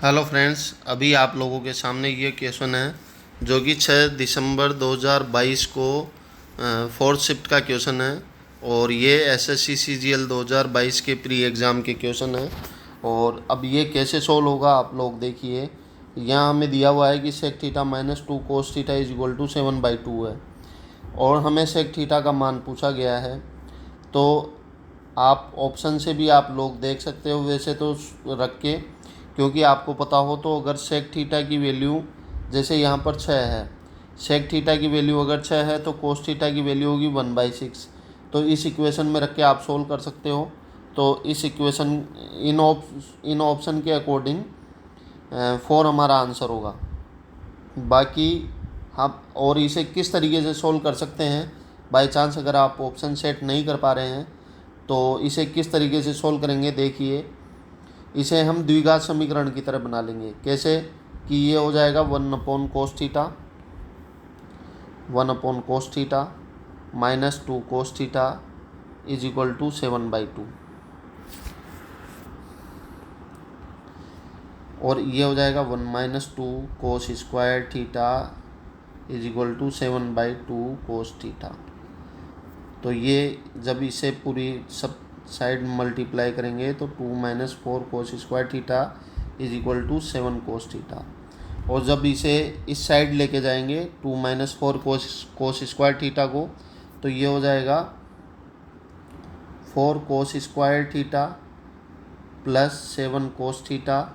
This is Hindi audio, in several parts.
हेलो फ्रेंड्स, अभी आप लोगों के सामने ये क्वेश्चन है जो कि 6 दिसंबर 2022 को फोर्थ शिफ्ट का क्वेश्चन है। और ये एसएससी सीजीएल 2022 के प्री एग्ज़ाम के क्वेश्चन है। और अब ये कैसे सोल्व होगा आप लोग देखिए। यहाँ हमें दिया हुआ है कि sec theta -2 cos theta is equal to 7/2 है और हमें सेक थीटा का मान पूछा गया है। तो आप ऑप्शन से भी आप लोग देख सकते हो वैसे तो रख के, क्योंकि आपको पता हो तो अगर सेक थीटा की वैल्यू जैसे यहाँ पर 6 है, सेक थीटा की वैल्यू अगर 6 है तो कोस थीटा की वैल्यू होगी 1/6। तो इस इक्वेशन में रख के आप सोल्व कर सकते हो। तो इस इक्वेशन इन ऑप्शन के अकॉर्डिंग 4 हमारा आंसर होगा। बाकी हम और इसे किस तरीके से सोल्व कर सकते हैं, बाई चांस अगर आप ऑप्शन सेट नहीं कर पा रहे हैं तो इसे किस तरीके से सोल्व करेंगे देखिए। इसे हम द्विघात समीकरण की तरह बना लेंगे। कैसे कि ये हो जाएगा 1/cos theta -2 cos theta is equal to 7/2। और ये हो जाएगा 1 - 2 cos square theta is equal to 7/2 cos theta. तो ये जब इसे पूरी सब साइड मल्टीप्लाई करेंगे तो 2 - 4 cos square theta is equal to 7 cos theta. और जब इसे इस साइड लेके जाएंगे 2 - 4 cos स्क्वायर थीटा को, तो ये हो जाएगा 4 cos square theta plus 7 cos theta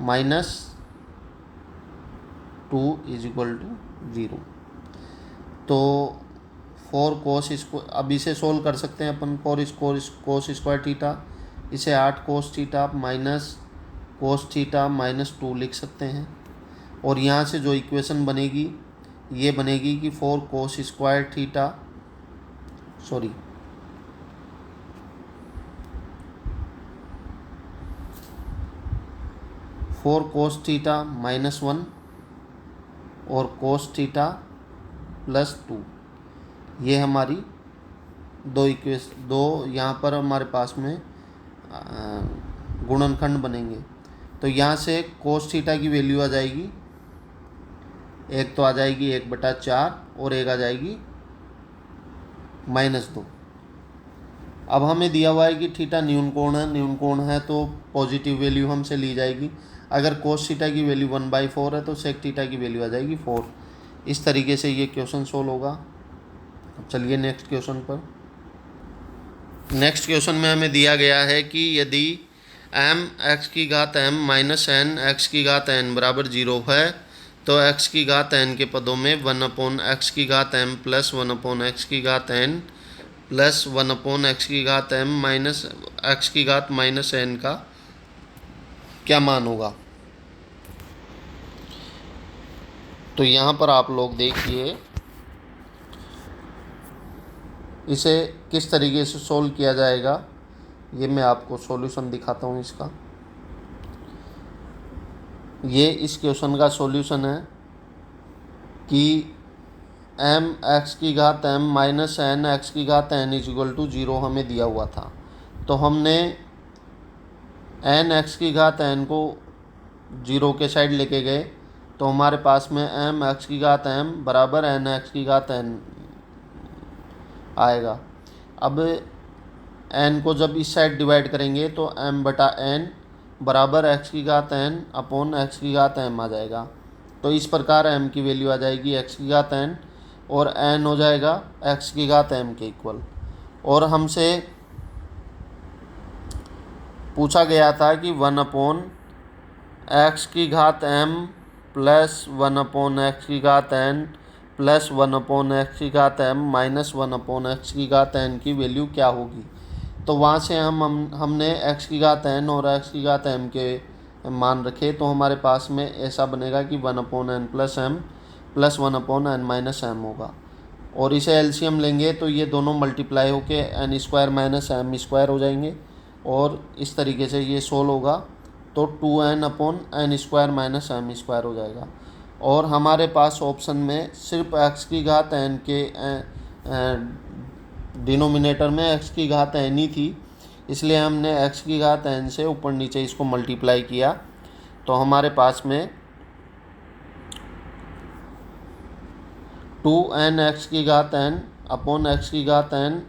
-2 is equal to 0। तो 4 cos स्क्वायर, अब इसे सोल्व कर सकते हैं अपन। 4 cos स्क्वायर थीटा, इसे 8 cos theta minus cos theta -2 लिख सकते हैं। और यहाँ से जो इक्वेशन बनेगी ये बनेगी कि 4 cos square theta 4 cos theta -1 और cos थीटा +2, ये हमारी दो यहाँ पर हमारे पास में गुणनखंड बनेंगे। तो यहाँ से cos थीटा की वैल्यू आ जाएगी, एक तो आ जाएगी 1/4 और एक आ जाएगी -2। अब हमें दिया हुआ है कि थीटा न्यून कोण है तो पॉजिटिव वैल्यू हमसे ली जाएगी। अगर cos थीटा की वैल्यू 1/4 है तो सेक थीटा की वैल्यू आ जाएगी 4। इस तरीके से ये क्वेश्चन सोल्व होगा। अब चलिए नेक्स्ट क्वेश्चन पर। नेक्स्ट क्वेश्चन में हमें दिया गया है कि यदि m(x⁻m -n x⁻n = 0 है तो x⁻n के पदों में 1/x⁻m + 1/x⁻n plus 1/x⁻m -x⁻n का क्या मान होगा। तो यहाँ पर आप लोग देखिए इसे किस तरीके से सोल्व किया जाएगा, ये मैं आपको सॉल्यूशन दिखाता हूँ इसका। ये इस क्वेश्चन का सॉल्यूशन है कि m(x⁻m -n x⁻n = 0 हमें दिया हुआ था। तो हमने n x⁻n को 0 के साइड लेके गए तो हमारे पास में m(x⁻m = n x⁻n आएगा। अब n को जब इस साइड डिवाइड करेंगे तो m/n = x⁻n/x⁻m आ जाएगा। तो इस प्रकार m की वैल्यू आ जाएगी x⁻n और n हो जाएगा x⁻m के इक्वल। और हमसे पूछा गया था कि 1/x⁻m plus 1/x⁻n plus 1/x⁻m minus 1/x⁻n की वैल्यू क्या होगी। तो वहाँ से हमने x⁻n और x⁻m के मान रखे तो हमारे पास में ऐसा बनेगा कि 1/n + m plus 1/n - m होगा। और इसे एलसीएम लेंगे तो ये दोनों मल्टीप्लाई होके n² - m² हो जाएंगे और इस तरीके से ये सोल्व होगा। तो 2n/n² - m² हो जाएगा। और हमारे पास ऑप्शन में सिर्फ x⁻n के डिनोमिनेटर में x⁻n ही थी, इसलिए हमने x की घात n से ऊपर नीचे इसको मल्टीप्लाई किया, तो हमारे पास में 2n x की घात n अपॉन x की घात n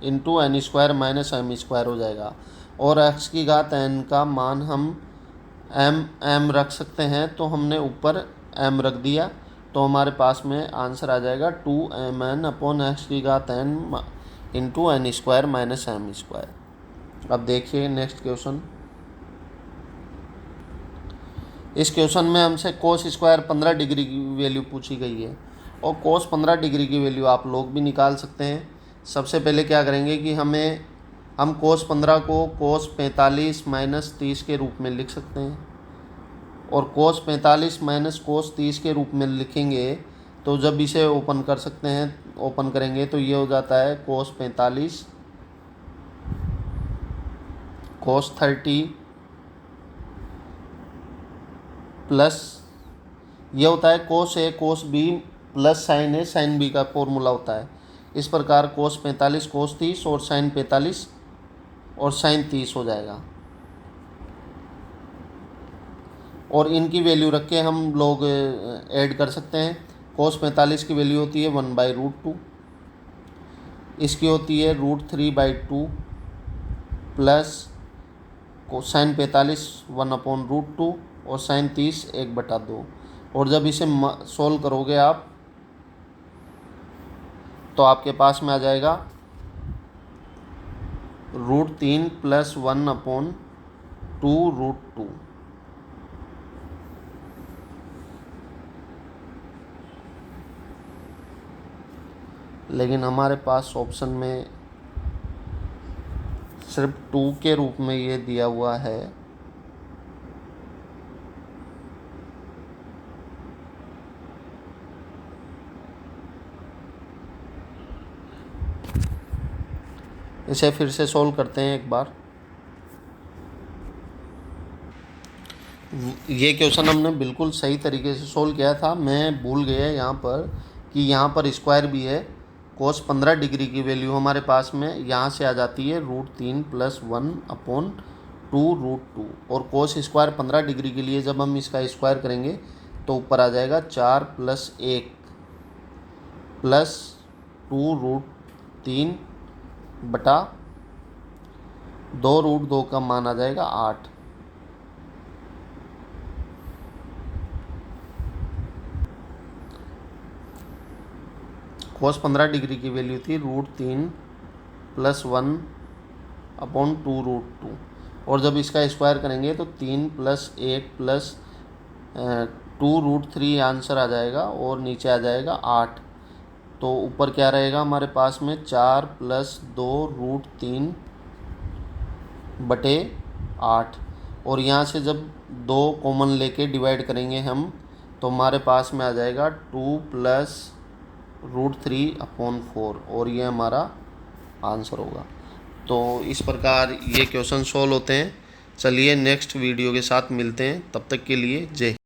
into N square minus M square हो जाएगा। और x की घात n का मान हम m रख सकते हैं, तो हमने ऊपर m रख दिया, तो हमारे पास में आंसर आ जाएगा 2mn अपॉन x की घात n into N square minus M square. अब देखिए नेक्स्ट क्वेश्चन। इस क्वेश्चन में हमसे कोस स्क्वायर 15 डिग्री की वैल्यू पूछी गई है, और कोस 15 डिग्री की वैल्यू आप लोग भी निकाल सकते हैं। सबसे पहले क्या करेंगे कि हम कोस 15 को कोस 45 माइनस 30 के रूप में लिख सकते हैं, और कोस 45 माइनस कोस 30 के रूप में लिखेंगे तो जब इसे ओपन कर सकते हैं, ओपन करेंगे तो ये हो जाता है कोस 45 कोस 30 प्लस ये होता है कोस ए कोस बी प्लस साइन ए साइन बी का फॉर्मूला होता है। इस प्रकार कोस 45 कोस 30 और साइन 45 और साइन 30 हो जाएगा, और इनकी वैल्यू रख के हम लोग ऐड कर सकते हैं। कोस 45 की वैल्यू होती है 1/√2, इसकी होती है √3/2 प्लस साइन 45 1/√2 और साइन 30 1/2। और जब इसे सोल्व करोगे आप तो आपके पास में आ जाएगा √3 प्लस 1/2√2। लेकिन हमारे पास ऑप्शन में सिर्फ 2 के रूप में ये दिया हुआ है, इसे फिर से सोल्व करते हैं एक बार। ये क्वेश्चन हमने बिल्कुल सही तरीके से सोल्व किया था, मैं भूल गया यहाँ पर कि यहाँ पर स्क्वायर भी है। कोस 15 डिग्री की वैल्यू हमारे पास में यहाँ से आ जाती है √3 प्लस 1/2√2, और कोस स्क्वायर 15 डिग्री के लिए जब हम इसका स्क्वायर करेंगे तो ऊपर आ जाएगा 4 + 1 प्लस 2√3 बटा 2√2 का मान आ जाएगा 8। कोस 15 डिग्री की वैल्यू थी √3 प्लस 1/2√2, और जब इसका स्क्वायर करेंगे तो 3 + 1 प्लस 2√3 आंसर आ जाएगा, और नीचे आ जाएगा 8। तो ऊपर क्या रहेगा हमारे पास में 4 + 2√3/8, और यहाँ से जब 2 कॉमन लेके डिवाइड करेंगे हम तो हमारे पास में आ जाएगा 2 + √3/4, और ये हमारा आंसर होगा। तो इस प्रकार ये क्वेश्चन सॉल्व होते हैं। चलिए नेक्स्ट वीडियो के साथ मिलते हैं, तब तक के लिए जय हिंद।